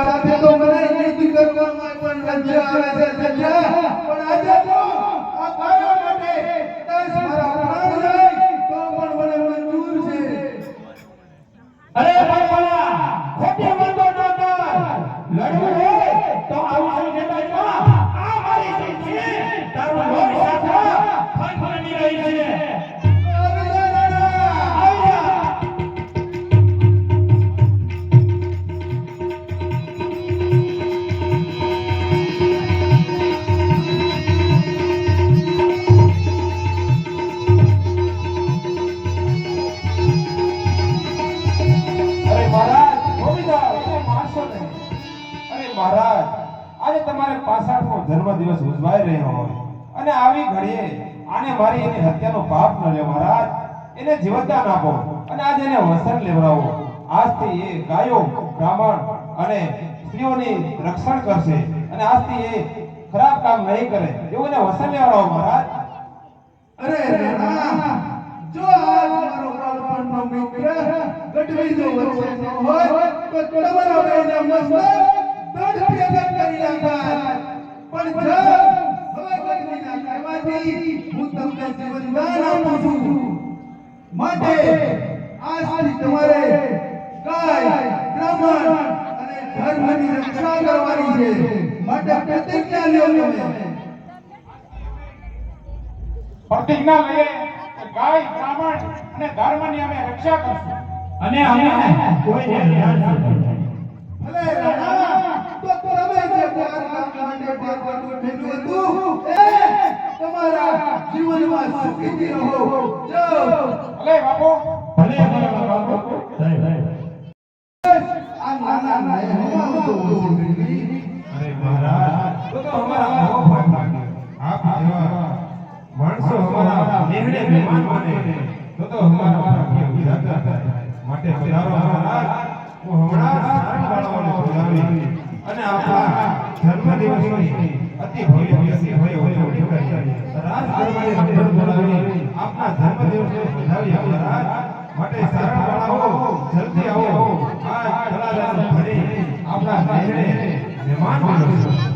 સાથે તો મને યુદ્ધ કરવામાં પણ લજ્જા આવે છે લજ્જા પણ આજે તો આ ગાયો માટે 10 મારા પ્રાણ જાય તો પણ મને મંજૂર છે અરે બાપા ખોટી વાતો ન કર લડવું હોય તો આવું મેદાનમાં આ મારી જીત છે તારું લોહી સાથે ફનફની રહી છે મહારાજ આજે તમારે 65મો જન્મદિવસ ઉજવાઈ રહ્યો હોય અને આવી ઘડીએ આને મારી એની હત્યાનો પાપ ન લે મહારાજ એને જીવતદાન આપો અને આજે એને વસન લેવડાવો આજથી એ ગાયો બ્રાહ્મણ અને સ્ત્રીઓની રક્ષણ કરશે અને આજથી એ ખરાબ કામ નહીં કરે એવું એને વસન લેવડાવો મહારાજ અરે રાણા જો આજ મારો બાળપણનો મિત્ર ગઢવી જો વચ્ચે ન હોય તો તમારા બેના મસ્તક દોઢ ભેગા કરી નાખાત પણ જો હવે ગઢવીના કહેવાથી હું તમને જીવનદાન આપું છું માટે આજથી તમારે ગાય બ્રાહ્મણ અને ધર્મની રક્ષા કરવાની છે માટે પ્રતિજ્ઞા લ્યો તમે પ્રતિજ્ઞા લઈએ ગાય બ્રાહ્મણ અને ધર્મની અમે રક્ષા કરશું અને અમે કોઈને ધ્યાન ન ભલે રાણા તો તમે જે ચાર કામ માટે ભગવાનનું ભેટું હતું એ તમારા જીવનમાં સુખીથી રહો જો ભલે બાપુ ભલે બાપુ આ નાના નયનમાં તો અરે મહારાજ તો અમારા બહુ ભાગ લાગ્યો આપ જેવા માણસો અમારા મેહડે મહેમાન બને તો અમારા ભાગ્ય ઉજાગર થાય માટે પધારો મહારાજ હું હમણાં સારંગવાળાઓને બોલાવી અને આપણા જન્મદિવસની અતિ ભવ્ય ઉજવણી કરી રાજ દરબારે હમણાં બોલાવી આપના જન્મદિવસને વધાવી મહારાજ માટે સારંગવાળાઓ જલ્દી આવો આ તળાજાનું ભરી આપણા મેહડે મહેમાન બનો